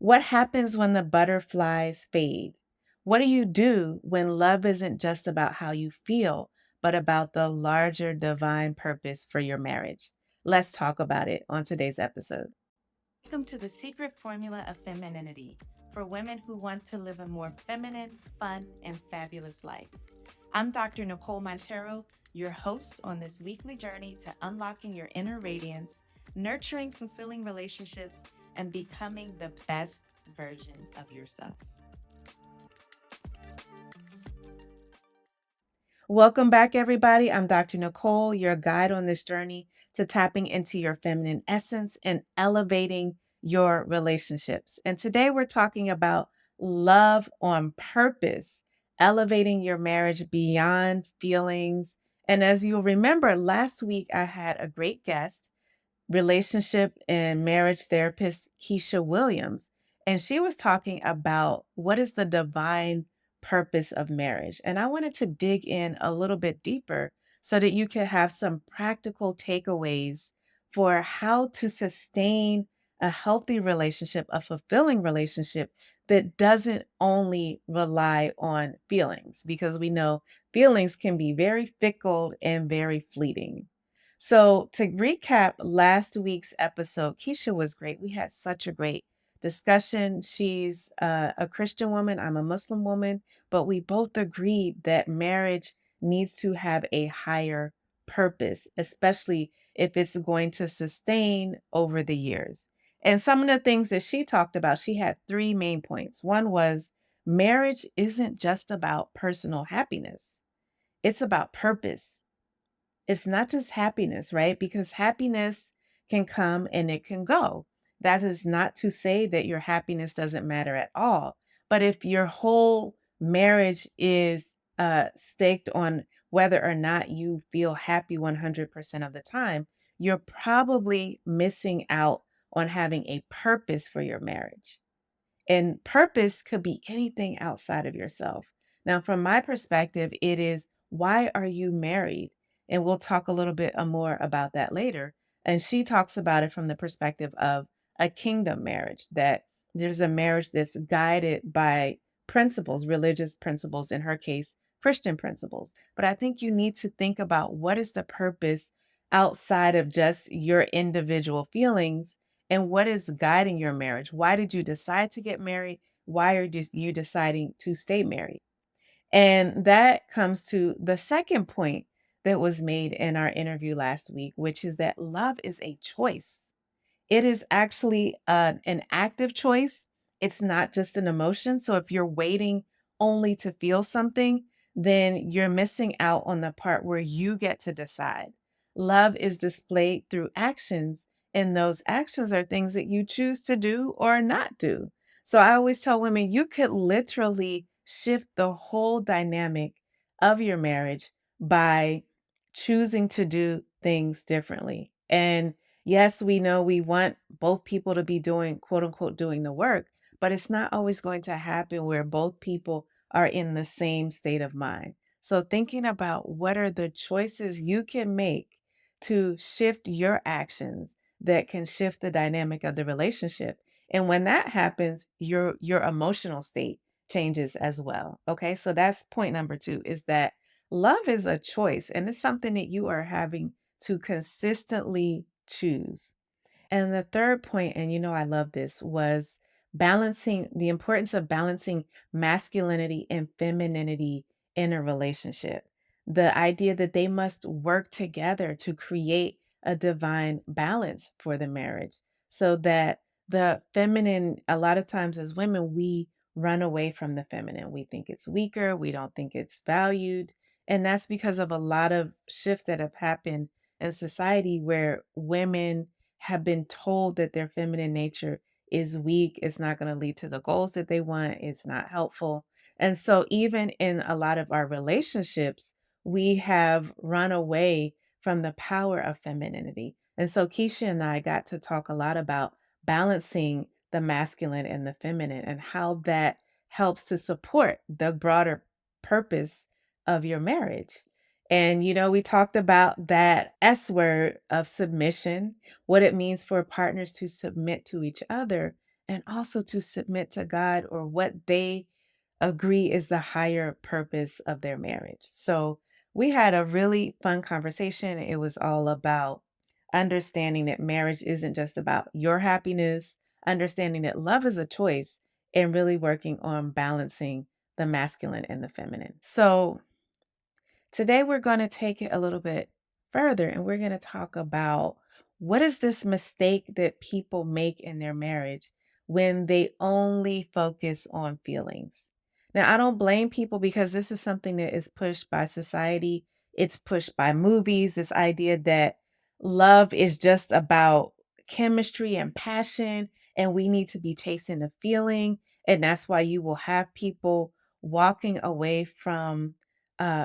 What happens when the butterflies fade? What do you do when love isn't just about how you feel, but about the larger divine purpose for your marriage? Let's talk about it on today's episode. Welcome to the Secret Formula of Femininity for women who want to live a more feminine, fun, and fabulous life. I'm Dr. Nicole Monteiro, your host on this weekly journey to unlocking your inner radiance, nurturing fulfilling relationships, and becoming the best version of yourself. Welcome back, everybody. I'm Dr. Nicole, your guide on this journey to tapping into your feminine essence and elevating your relationships. And today we're talking about love on purpose, elevating your marriage beyond feelings. And as you'll remember, last week I had a great guest, relationship and marriage therapist Keisha Williams. And she was talking about what is the divine purpose of marriage. And I wanted to dig in a little bit deeper so that you could have some practical takeaways for how to sustain a healthy relationship, a fulfilling relationship that doesn't only rely on feelings, because we know feelings can be very fickle and very fleeting. So, to recap last week's episode, Keisha was great. We had such a great discussion. She's a Christian woman, I'm a Muslim woman, but we both agreed that marriage needs to have a higher purpose, especially if it's going to sustain over the years. And some of the things that she talked about, she had three main points. One was marriage isn't just about personal happiness, it's about purpose. It's not just happiness, right? Because happiness can come and it can go. That is not to say that your happiness doesn't matter at all. But if your whole marriage is staked on whether or not you feel happy 100% of the time, you're probably missing out on having a purpose for your marriage. And purpose could be anything outside of yourself. Now, from my perspective, it is, why are you married? And we'll talk a little bit more about that later. And she talks about it from the perspective of a kingdom marriage, that there's a marriage that's guided by principles, religious principles, in her case, Christian principles. But I think you need to think about what is the purpose outside of just your individual feelings, and what is guiding your marriage. Why did you decide to get married? Why are you deciding to stay married? And that comes to the second point that was made in our interview last week, which is that love is a choice. It is actually an active choice. It's not just an emotion. So if you're waiting only to feel something, then you're missing out on the part where you get to decide. Love is displayed through actions, and those actions are things that you choose to do or not do. So I always tell women, you could literally shift the whole dynamic of your marriage by choosing to do things differently. And yes, we know we want both people to be doing, quote unquote, doing the work, but it's not always going to happen where both people are in the same state of mind. So, thinking about what are the choices you can make to shift your actions that can shift the dynamic of the relationship. And when that happens, your emotional state changes as well. Okay? So that's point number 2, is that love is a choice, and it's something that you are having to consistently choose. And the third point, and you know I love this, was balancing the importance of balancing masculinity and femininity in a relationship. The idea that they must work together to create a divine balance for the marriage, so that the feminine, a lot of times as women, we run away from the feminine. We think it's weaker, we don't think it's valued. And that's because of a lot of shifts that have happened in society where women have been told that their feminine nature is weak, it's not going to lead to the goals that they want, it's not helpful. And so, even in a lot of our relationships, we have run away from the power of femininity. And so, Keisha and I got to talk a lot about balancing the masculine and the feminine and how that helps to support the broader purpose of your marriage. And, we talked about that S word of submission, what it means for partners to submit to each other, and also to submit to God or what they agree is the higher purpose of their marriage. So we had a really fun conversation. It was all about understanding that marriage isn't just about your happiness, understanding that love is a choice, and really working on balancing the masculine and the feminine. So today, we're going to take it a little bit further and we're going to talk about what is this mistake that people make in their marriage when they only focus on feelings. Now, I don't blame people because this is something that is pushed by society, it's pushed by movies, this idea that love is just about chemistry and passion, and we need to be chasing the feeling. And that's why you will have people walking away from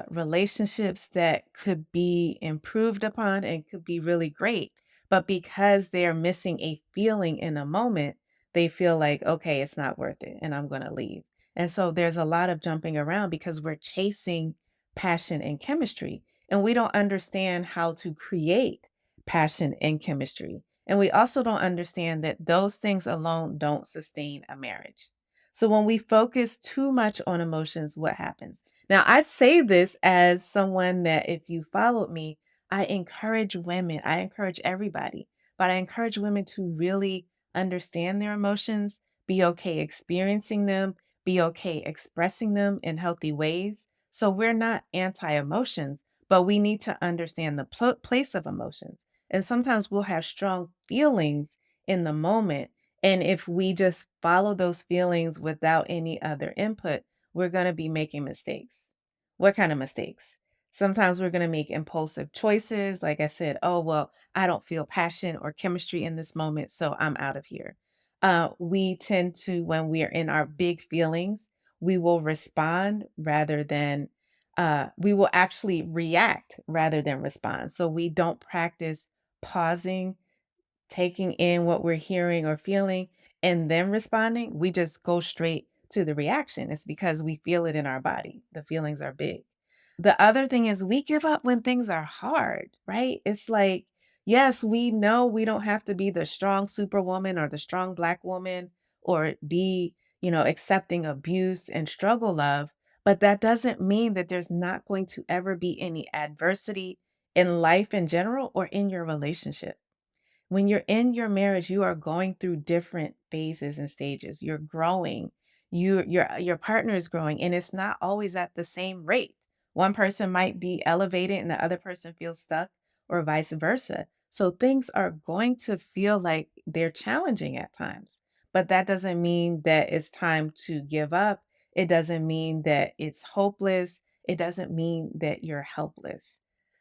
relationships that could be improved upon and could be really great. But because they are missing a feeling in a moment, they feel like, okay, it's not worth it and I'm going to leave. And so there's a lot of jumping around because we're chasing passion and chemistry, and we don't understand how to create passion and chemistry. And we also don't understand that those things alone don't sustain a marriage. So when we focus too much on emotions, what happens? Now, I say this as someone that if you followed me, I encourage women, I encourage everybody, but I encourage women to really understand their emotions, be okay experiencing them, be okay expressing them in healthy ways. So we're not anti emotions, but we need to understand the place of emotions. And sometimes we'll have strong feelings in the moment. And if we just follow those feelings without any other input, we're going to be making mistakes. What kind of mistakes? Sometimes we're going to make impulsive choices. Like I said, oh, well, I don't feel passion or chemistry in this moment, so I'm out of here. We tend to, when we are in our big feelings, we will respond rather than, we will actually react rather than respond. So we don't practice pausing, taking in what we're hearing or feeling, and then responding. We just go straight to the reaction. It's because we feel it in our body. The feelings are big. The other thing is we give up when things are hard, right? It's like, yes, we know we don't have to be the strong superwoman or the strong black woman or be, accepting abuse and struggle love, but that doesn't mean that there's not going to ever be any adversity in life in general or in your relationship. When you're in your marriage, you are going through different phases and stages. You're growing. Your partner is growing, and it's not always at the same rate. One person might be elevated and the other person feels stuck, or vice versa. So things are going to feel like they're challenging at times. But that doesn't mean that it's time to give up. It doesn't mean that it's hopeless. It doesn't mean that you're helpless.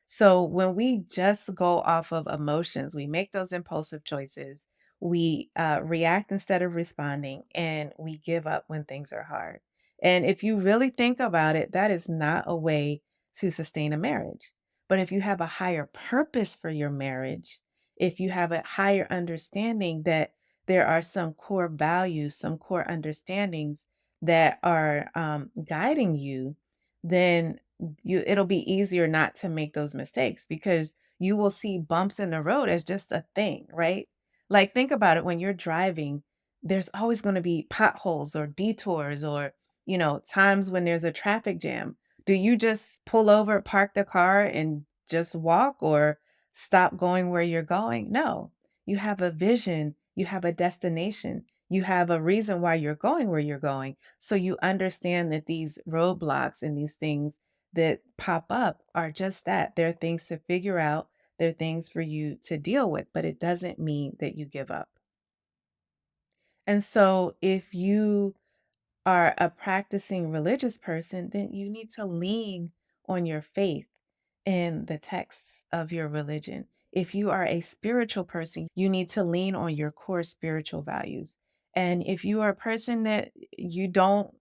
So when we just go off of emotions, we make those impulsive choices, we react instead of responding, and we give up when things are hard. And if you really think about it, that is not a way to sustain a marriage. But if you have a higher purpose for your marriage, if you have a higher understanding that there are some core values, some core understandings that are guiding you, then it'll be easier not to make those mistakes because you will see bumps in the road as just a thing, right? Like think about it, when you're driving, there's always going to be potholes or detours or, times when there's a traffic jam. Do you just pull over, park the car and just walk, or stop going where you're going? No. You have a vision, you have a destination, you have a reason why you're going where you're going. So you understand that these roadblocks and these things that pop up are just that. They're things to figure out, they're things for you to deal with, but it doesn't mean that you give up. And so if you are a practicing religious person, then you need to lean on your faith in the texts of your religion. If you are a spiritual person, you need to lean on your core spiritual values. And if you are a person that you don't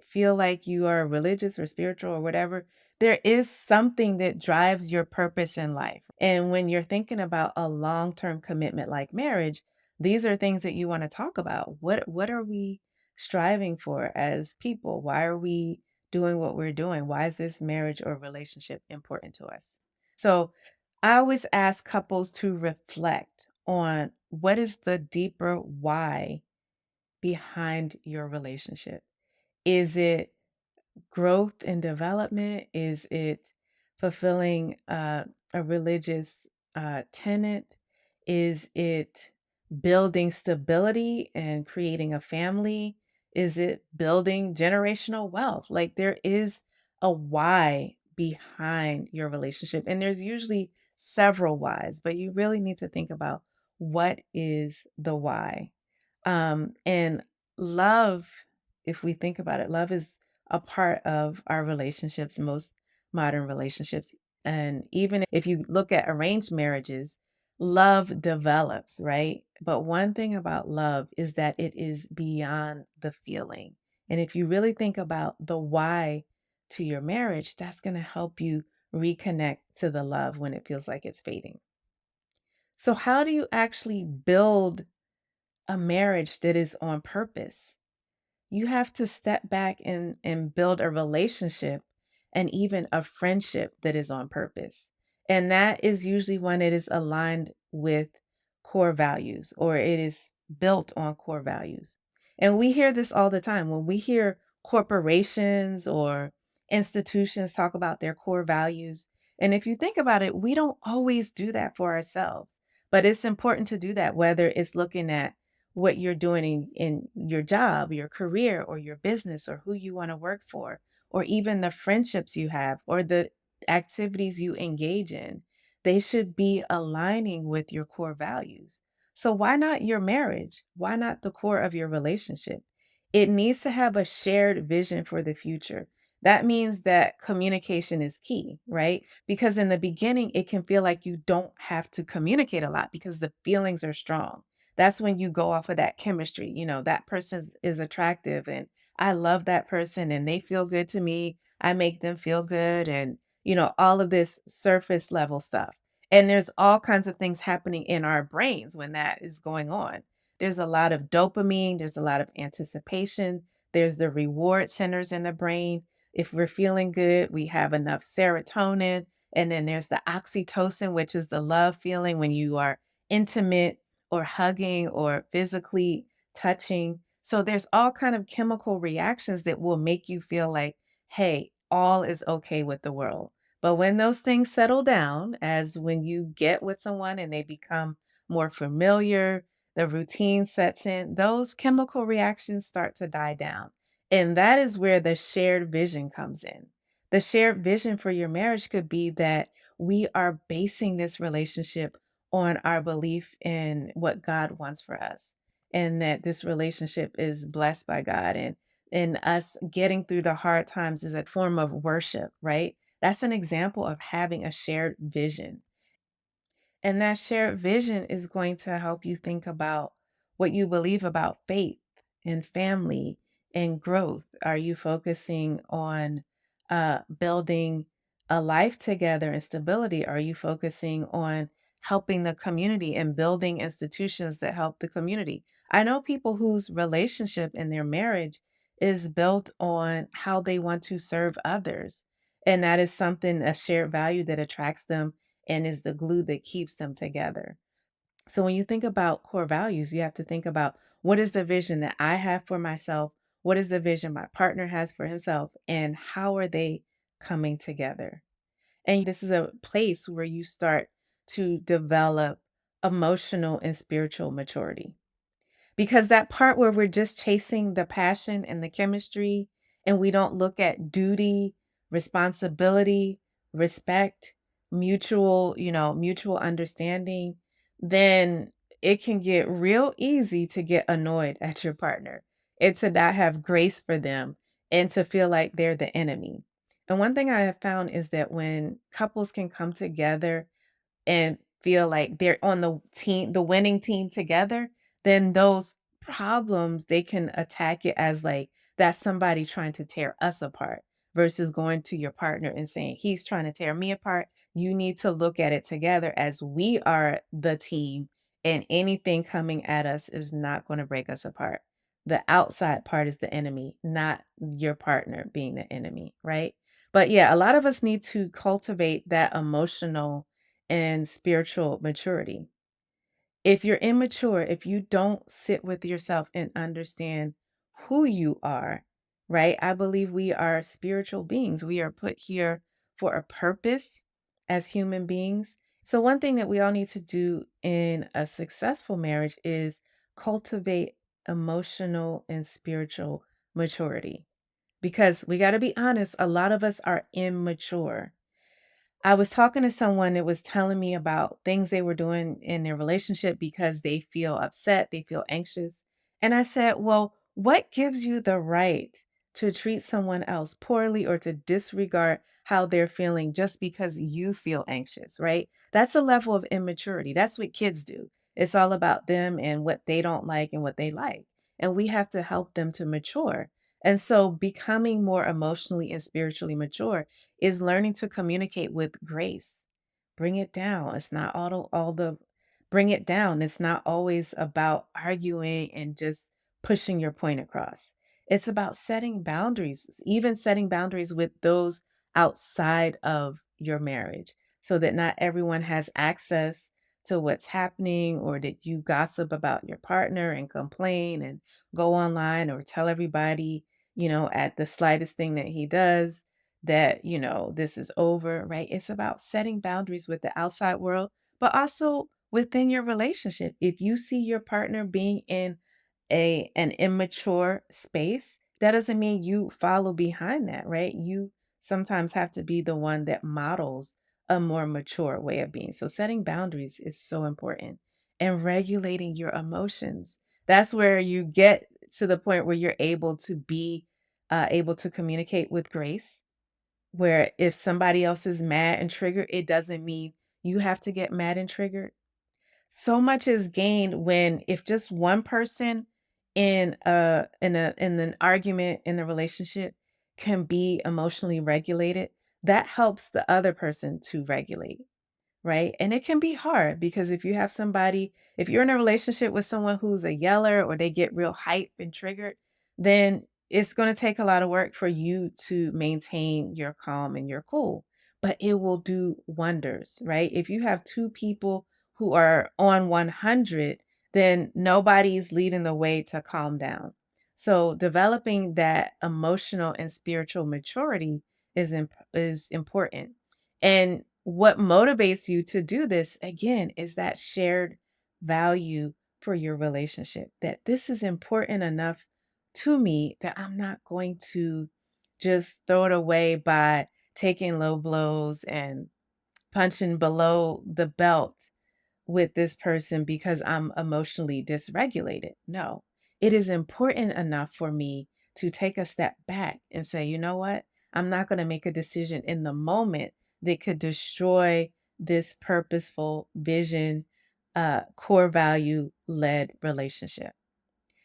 feel like you are religious or spiritual or whatever, there is something that drives your purpose in life. And when you're thinking about a long-term commitment like marriage, these are things that you want to talk about. What are we striving for as people? Why are we doing what we're doing? Why is this marriage or relationship important to us? So I always ask couples to reflect on what is the deeper why behind your relationship? Is it growth and development? Is it fulfilling a religious tenet? Is it building stability and creating a family? Is it building generational wealth? Like there is a why behind your relationship. And there's usually several whys, but you really need to think about what is the why. And love, if we think about it, love is a part of our relationships, most modern relationships. And even if you look at arranged marriages, love develops, right? But one thing about love is that it is beyond the feeling. And if you really think about the why to your marriage, that's going to help you reconnect to the love when it feels like it's fading. So, how do you actually build a marriage that is on purpose? You have to step back and build a relationship and even a friendship that is on purpose. And that is usually when it is aligned with core values or it is built on core values. And we hear this all the time when we hear corporations or institutions talk about their core values. And if you think about it, we don't always do that for ourselves, but it's important to do that, whether it's looking at what you're doing in your job, your career, or your business, or who you want to work for, or even the friendships you have, or the activities you engage in. They should be aligning with your core values. So, why not your marriage? Why not the core of your relationship? It needs to have a shared vision for the future. That means that communication is key, right? Because in the beginning, it can feel like you don't have to communicate a lot because the feelings are strong. That's when you go off of that chemistry. That person is attractive and I love that person and they feel good to me. I make them feel good and, all of this surface level stuff. And there's all kinds of things happening in our brains when that is going on. There's a lot of dopamine, there's a lot of anticipation, there's the reward centers in the brain. If we're feeling good, we have enough serotonin. And then there's the oxytocin, which is the love feeling when you are intimate or hugging or physically touching. So there's all kind of chemical reactions that will make you feel like, hey, all is okay with the world. But when those things settle down, as when you get with someone and they become more familiar, the routine sets in, those chemical reactions start to die down. And that is where the shared vision comes in. The shared vision for your marriage could be that we are basing this relationship on our belief in what God wants for us and that this relationship is blessed by God and us getting through the hard times is a form of worship, right? That's an example of having a shared vision. And that shared vision is going to help you think about what you believe about faith and family and growth. Are you focusing on building a life together and stability? Are you focusing on helping the community and building institutions that help the community? I know people whose relationship and their marriage is built on how they want to serve others. And that is something, a shared value that attracts them and is the glue that keeps them together. So when you think about core values, you have to think about what is the vision that I have for myself? What is the vision my partner has for himself? And how are they coming together? And this is a place where you start to develop emotional and spiritual maturity. Because that part where we're just chasing the passion and the chemistry, and we don't look at duty, responsibility, respect, mutual understanding, then it can get real easy to get annoyed at your partner and to not have grace for them and to feel like they're the enemy. And one thing I have found is that when couples can come together and feel like they're on the winning team together, then those problems, they can attack it as like that's somebody trying to tear us apart versus going to your partner and saying, he's trying to tear me apart. You need to look at it together as we are the team, and anything coming at us is not going to break us apart. The outside part is the enemy, not your partner being the enemy, right? But yeah, a lot of us need to cultivate that emotional and spiritual maturity. If you're immature, if you don't sit with yourself and understand who you are, right? I believe we are spiritual beings. We are put here for a purpose as human beings. So, one thing that we all need to do in a successful marriage is cultivate emotional and spiritual maturity. Because we got to be honest, a lot of us are immature. I was talking to someone that was telling me about things they were doing in their relationship because they feel upset, they feel anxious. And I said, well, what gives you the right to treat someone else poorly or to disregard how they're feeling just because you feel anxious, right? That's a level of immaturity. That's what kids do. It's all about them and what they don't like and what they like. And we have to help them to mature. And so becoming more emotionally and spiritually mature is learning to communicate with grace. Bring it down. It's not all the bring it down. It's not always about arguing and just pushing your point across. It's about setting boundaries, even setting boundaries with those outside of your marriage so that not everyone has access to what's happening or that you gossip about your partner and complain and go online or tell everybody, at the slightest thing that he does that, this is over, right? It's about setting boundaries with the outside world, but also within your relationship. If you see your partner being in an immature space, that doesn't mean you follow behind that, right? You sometimes have to be the one that models a more mature way of being. So setting boundaries is so important and regulating your emotions. That's where you get to the point where you're able to be able to communicate with grace, where if somebody else is mad and triggered, it doesn't mean you have to get mad and triggered. So much is gained when if just one person in an argument in a relationship can be emotionally regulated, that helps the other person to regulate. Right? And it can be hard because if you're in a relationship with someone who's a yeller or they get real hype and triggered, then it's going to take a lot of work for you to maintain your calm and your cool. But it will do wonders, right? If you have two people who are on 100, then nobody's leading the way to calm down. So developing that emotional and spiritual maturity is important. And what motivates you to do this, again, is that shared value for your relationship, that this is important enough to me that I'm not going to just throw it away by taking low blows and punching below the belt with this person because I'm emotionally dysregulated. No, it is important enough for me to take a step back and say, you know what? I'm not going to make a decision in the moment that could destroy this purposeful vision, core value led relationship.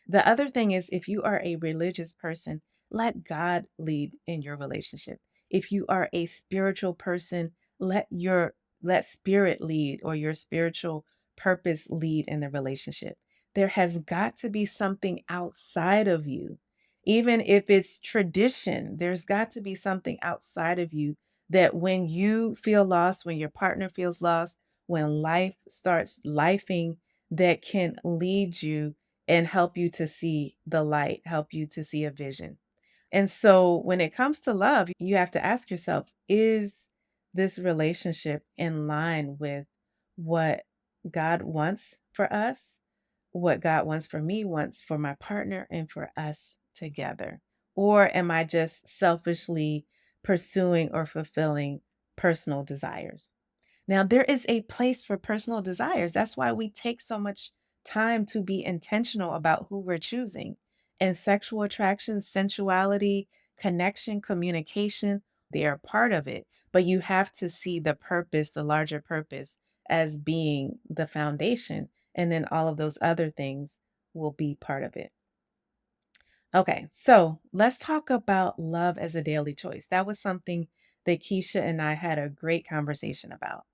The other thing is if you are a religious person, let God lead in your relationship. If you are a spiritual person, let spirit lead or your spiritual purpose lead in the relationship. There has got to be something outside of you. Even if it's tradition, there's got to be something outside of you that when you feel lost, when your partner feels lost, when life starts lifing, that can lead you and help you to see the light, help you to see a vision. And so when it comes to love, you have to ask yourself, is this relationship in line with what God wants for us, what God wants for me, wants for my partner, and for us together? Or am I just selfishly pursuing or fulfilling personal desires? Now, there is a place for personal desires. That's why we take so much time to be intentional about who we're choosing. And sexual attraction, sensuality, connection, communication, they are part of it. But you have to see the purpose, the larger purpose, as being the foundation. And then all of those other things will be part of it. Okay, so let's talk about love as a daily choice. That was something that Keisha and I had a great conversation about.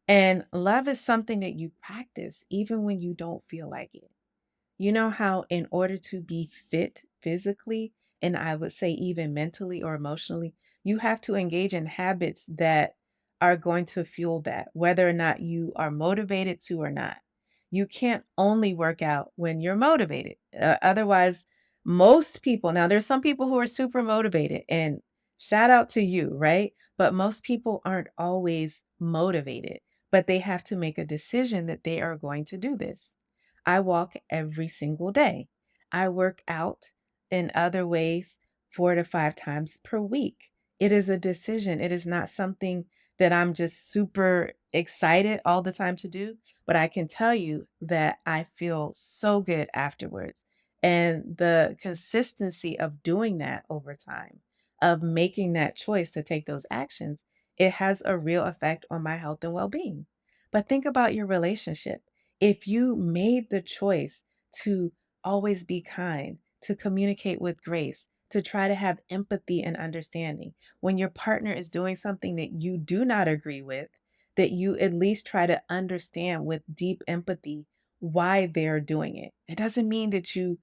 And love is something that you practice even when you don't feel like it. You know how, in order to be fit physically, and I would say even mentally or emotionally, you have to engage in habits that are going to fuel that, whether or not you are motivated to or not. You can't only work out when you're motivated. Otherwise, most people, now there's some people who are super motivated, and shout out to you, right? But most people aren't always motivated, but they have to make a decision that they are going to do this. I walk every single day. I work out in other ways 4 to 5 times per week. It is a decision. It is not something that I'm just super excited all the time to do, but I can tell you that I feel so good afterwards. And the consistency of doing that over time, of making that choice to take those actions, it has a real effect on my health and well being. But think about your relationship. If you made the choice to always be kind, to communicate with grace, to try to have empathy and understanding, when your partner is doing something that you do not agree with, that you at least try to understand with deep empathy why they're doing it. It doesn't mean that you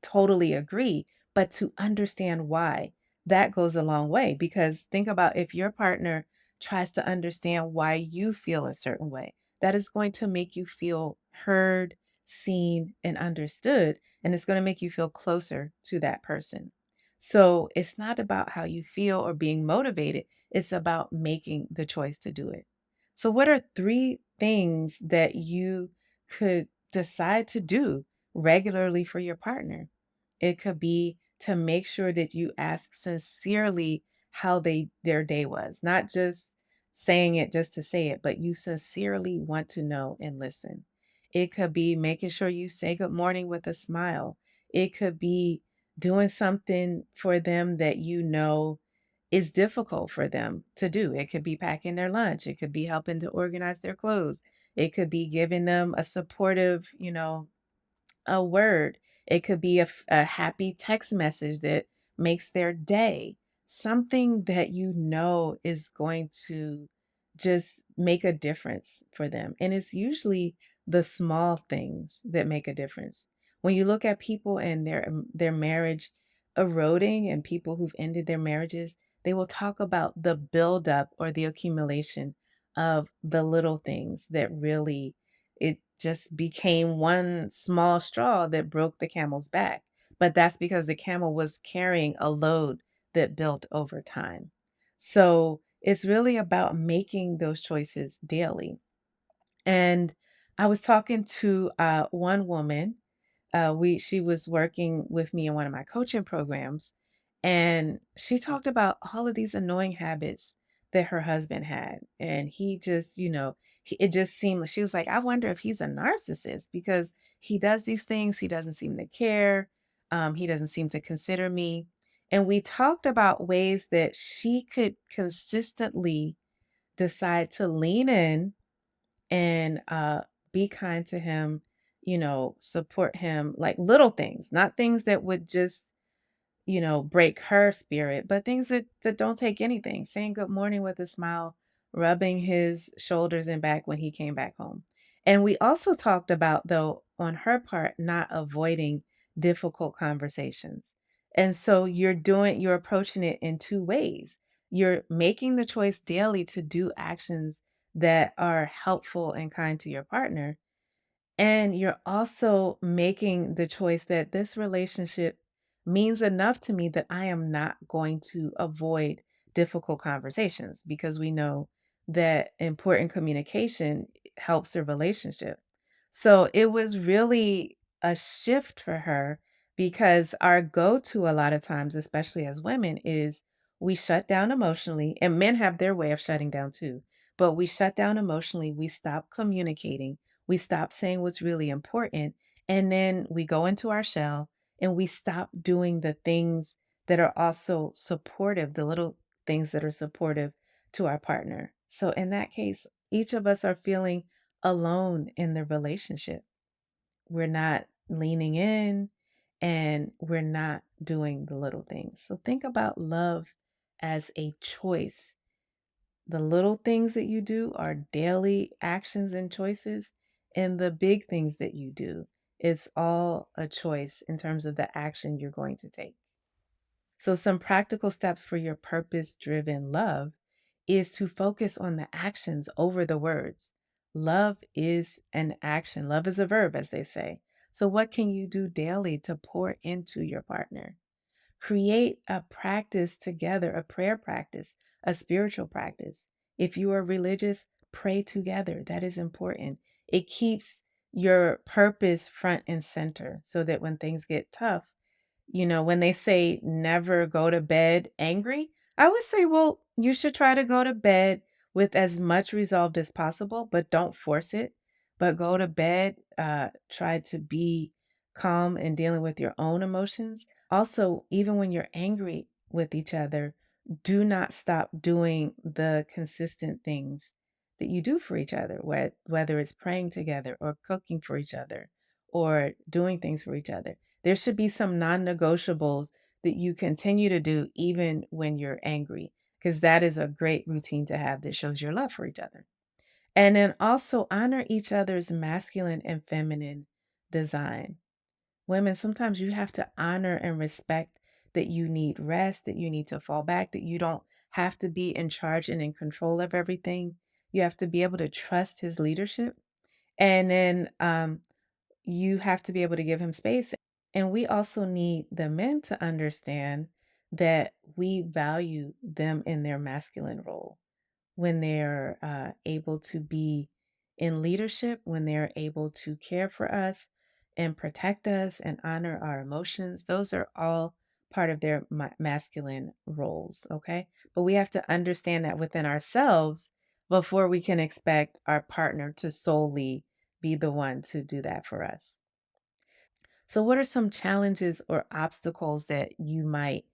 totally agree, but to understand why, that goes a long way. Because think about, if your partner tries to understand why you feel a certain way, that is going to make you feel heard, seen, and understood, and it's going to make you feel closer to that person. So it's not about how you feel or being motivated, it's about making the choice to do it. So, what are 3 things that you could decide to do regularly for your partner? It could be to make sure that you ask sincerely how their day was, not just saying it just to say it, but you sincerely want to know and listen. It could be making sure you say good morning with a smile. It could be doing something for them that you know is difficult for them to do. It could be packing their lunch. It could be helping to organize their clothes. It could be giving them a supportive, a word. It could be a happy text message that makes their day. Something that you know is going to just make a difference for them. And it's usually the small things that make a difference. When you look at people and their marriage eroding, and people who've ended their marriages, they will talk about the buildup or the accumulation of the little things that really, it just became one small straw that broke the camel's back. But that's because the camel was carrying a load that built over time. So it's really about making those choices daily. And I was talking to one woman. She was working with me in one of my coaching programs, and she talked about all of these annoying habits that her husband had, and he just, it just seemed like, she was like, I wonder if he's a narcissist because he does these things, he doesn't seem to care, he doesn't seem to consider me. And we talked about ways that she could consistently decide to lean in and be kind to him, support him, like little things, not things that would just, break her spirit, but things that don't take anything. Saying good morning with a smile, rubbing his shoulders and back when he came back home. And we also talked about, though, on her part, not avoiding difficult conversations. And so you're approaching it in 2 ways. You're making the choice daily to do actions that are helpful and kind to your partner, and you're also making the choice that this relationship means enough to me that I am not going to avoid difficult conversations, because we know that important communication helps a relationship. So it was really a shift for her, because our go to a lot of times, especially as women, is we shut down emotionally, and men have their way of shutting down too. But we shut down emotionally, we stop communicating, we stop saying what's really important, and then we go into our shell and we stop doing the things that are also supportive, the little things that are supportive to our partner. So in that case, each of us are feeling alone in the relationship. We're not leaning in, and we're not doing the little things. So think about love as a choice. The little things that you do are daily actions and choices, and the big things that you do, it's all a choice in terms of the action you're going to take. So, some practical steps for your purpose driven love is to focus on the actions over the words. Love is an action. Love is a verb, as they say. So, what can you do daily to pour into your partner? Create a practice together, a prayer practice, a spiritual practice. If you are religious, pray together. That is important. It keeps your purpose front and center so that when things get tough, when they say never go to bed angry, I would say, well, you should try to go to bed with as much resolved as possible, but don't force it. But go to bed, try to be calm and dealing with your own emotions. Also, even when you're angry with each other, do not stop doing the consistent things that you do for each other, whether it's praying together or cooking for each other or doing things for each other. There should be some non-negotiables that you continue to do even when you're angry, because that is a great routine to have that shows your love for each other. And then also honor each other's masculine and feminine design. Women, sometimes you have to honor and respect that you need rest, that you need to fall back, that you don't have to be in charge and in control of everything. You have to be able to trust his leadership. And then you have to be able to give him space. And we also need the men to understand that we value them in their masculine role when they're able to be in leadership, when they're able to care for us and protect us and honor our emotions. Those are all part of their masculine roles, okay? But we have to understand that within ourselves before we can expect our partner to solely be the one to do that for us. So, what are some challenges or obstacles that you might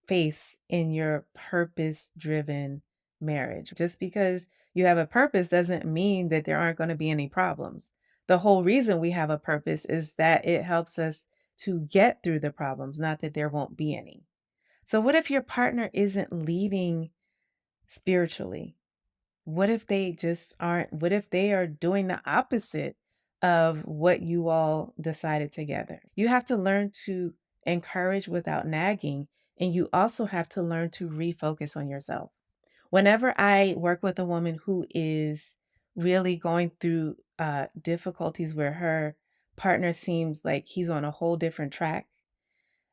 face in your purpose driven marriage? Just because you have a purpose doesn't mean that there aren't going to be any problems. The whole reason we have a purpose is that it helps us to get through the problems, not that there won't be any. So, what if your partner isn't leading spiritually? What if they just aren't? What if they are doing the opposite of what you all decided together? You have to learn to encourage without nagging, and you also have to learn to refocus on yourself. Whenever I work with a woman who is really going through difficulties where her partner seems like he's on a whole different track,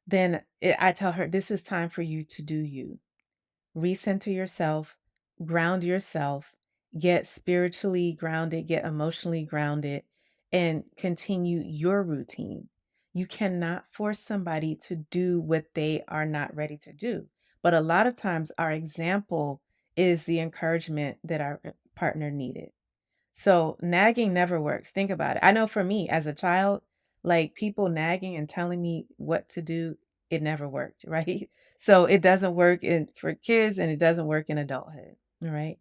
then I tell her, this is time for you to do you. Recenter yourself, ground yourself, get spiritually grounded, get emotionally grounded, and continue your routine. You cannot force somebody to do what they are not ready to do. But a lot of times, our example is the encouragement that our partner needed. So nagging never works. Think about it. I know for me as a child, like people nagging and telling me what to do, it never worked, right? So it doesn't work for kids and it doesn't work in adulthood, all right?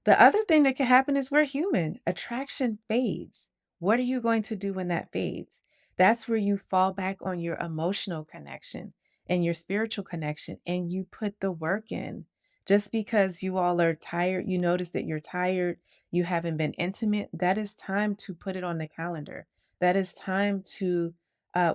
The other thing that can happen is we're human. Attraction fades. What are you going to do when that fades? That's where you fall back on your emotional connection and your spiritual connection and you put the work in. Just because you all are tired, you notice that you're tired, you haven't been intimate, that is time to put it on the calendar. That is time to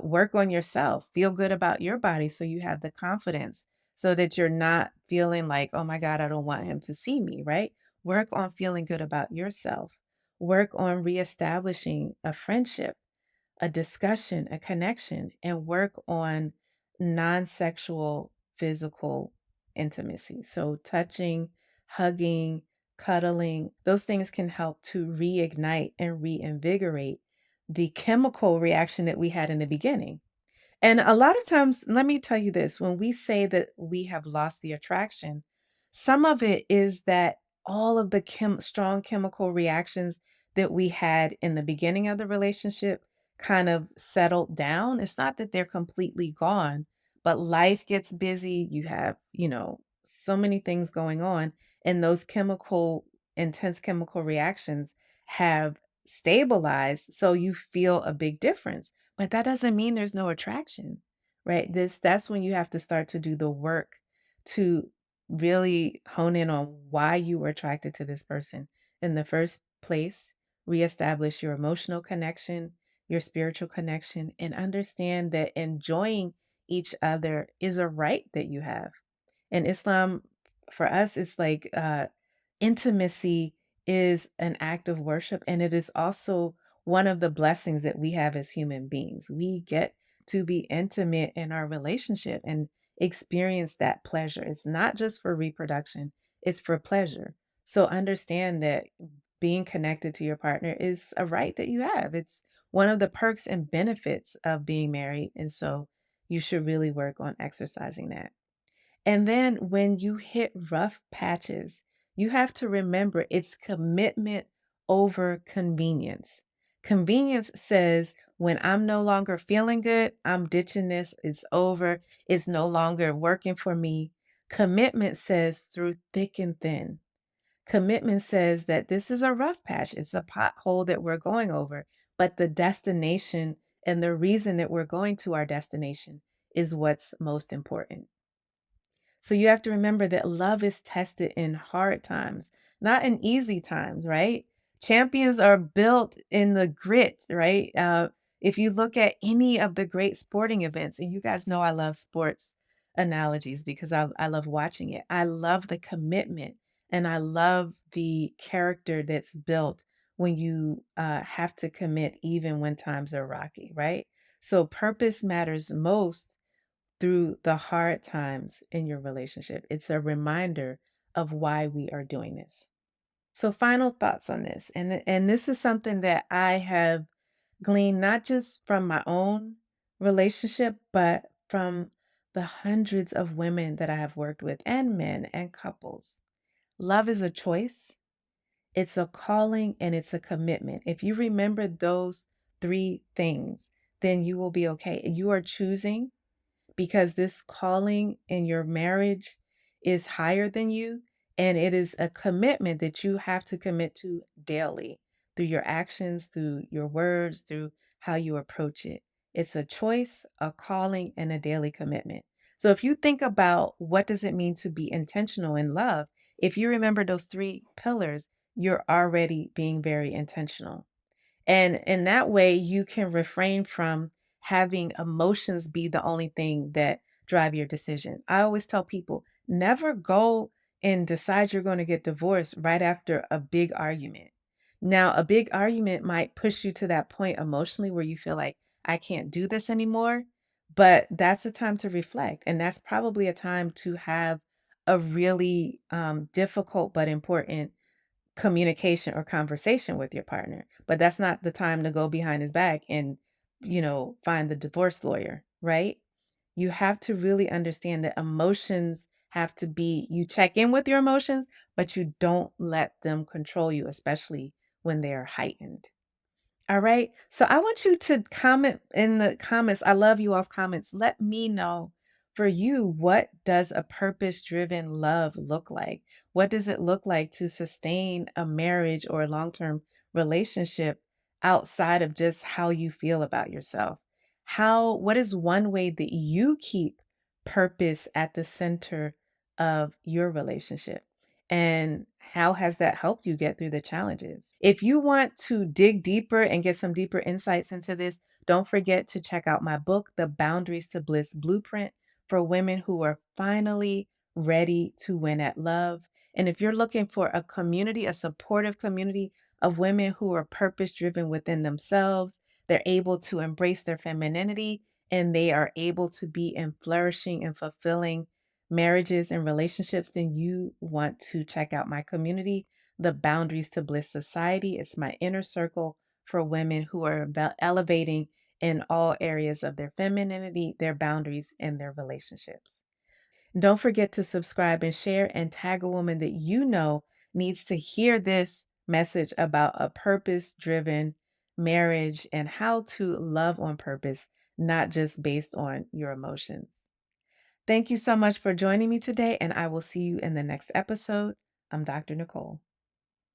work on yourself, feel good about your body so you have the confidence so that you're not feeling like, oh my God, I don't want him to see me, right? Work on feeling good about yourself. Work on reestablishing a friendship, a discussion, a connection, and work on non sexual physical intimacy. So, touching, hugging, cuddling, those things can help to reignite and reinvigorate the chemical reaction that we had in the beginning. And a lot of times, let me tell you this, when we say that we have lost the attraction, some of it is that all of the strong chemical reactions that we had in the beginning of the relationship kind of settled down. It's not that they're completely gone, but life gets busy. You have, so many things going on, and those intense chemical reactions have stabilized. So you feel a big difference. But that doesn't mean there's no attraction, right? That's when you have to start to do the work to really hone in on why you were attracted to this person in the first place, reestablish your emotional connection, your spiritual connection, and understand that enjoying each other is a right that you have. In Islam, for us, it's like intimacy is an act of worship, and it is also one of the blessings that we have as human beings. We get to be intimate in our relationship and experience that pleasure. It's not just for reproduction, it's for pleasure. So understand that being connected to your partner is a right that you have. It's one of the perks and benefits of being married. And so you should really work on exercising that. And then when you hit rough patches, you have to remember it's commitment over convenience. Convenience says, when I'm no longer feeling good, I'm ditching this, it's over, it's no longer working for me. Commitment says, through thick and thin. Commitment says that this is a rough patch, it's a pothole that we're going over, but the destination and the reason that we're going to our destination is what's most important. So you have to remember that love is tested in hard times, not in easy times, right? Champions are built in the grit, right? If you look at any of the great sporting events, and you guys know I love sports analogies because I love watching it. I love the commitment and I love the character that's built when you have to commit even when times are rocky, right? So purpose matters most through the hard times in your relationship. It's a reminder of why we are doing this. So final thoughts on this. And this is something that I have gleaned not just from my own relationship, but from the hundreds of women that I have worked with and men and couples. Love is a choice, it's a calling, and it's a commitment. If you remember those three things, then you will be okay. You are choosing because this calling in your marriage is higher than you. And it is a commitment that you have to commit to daily through your actions, through your words, through how you approach it. It's a choice, a calling, and a daily commitment. So if you think about what does it mean to be intentional in love, if you remember those three pillars, you're already being very intentional. And in that way, you can refrain from having emotions be the only thing that drive your decision. I always tell people never go and decide you're going to get divorced right after a big argument. Now, a big argument might push you to that point emotionally where you feel like, I can't do this anymore. But that's a time to reflect. And that's probably a time to have a really difficult but important communication or conversation with your partner. But that's not the time to go behind his back and, find the divorce lawyer, right? You have to really understand that emotions have to be, you check in with your emotions, but you don't let them control you, especially when they are heightened. All right. So I want you to comment in the comments. I love you all's comments. Let me know for you, what does a purpose driven love look like? What does it look like to sustain a marriage or a long term relationship outside of just how you feel about yourself? What is one way that you keep purpose at the center of your relationship? And how has that helped you get through the challenges? If you want to dig deeper and get some deeper insights into this, don't forget to check out my book, The Boundaries to Bliss Blueprint, for women who are finally ready to win at love. And if you're looking for a community, a supportive community of women who are purpose driven within themselves, they're able to embrace their femininity and they are able to be in flourishing and fulfilling marriages and relationships, then you want to check out my community, the Boundaries to Bliss Society. It's my inner circle for women who are about elevating in all areas of their femininity, their boundaries, and their relationships. Don't forget to subscribe and share and tag a woman that you know needs to hear this message about a purpose driven marriage and how to love on purpose, not just based on your emotions. Thank you so much for joining me today, and I will see you in the next episode. I'm Dr. Nicole.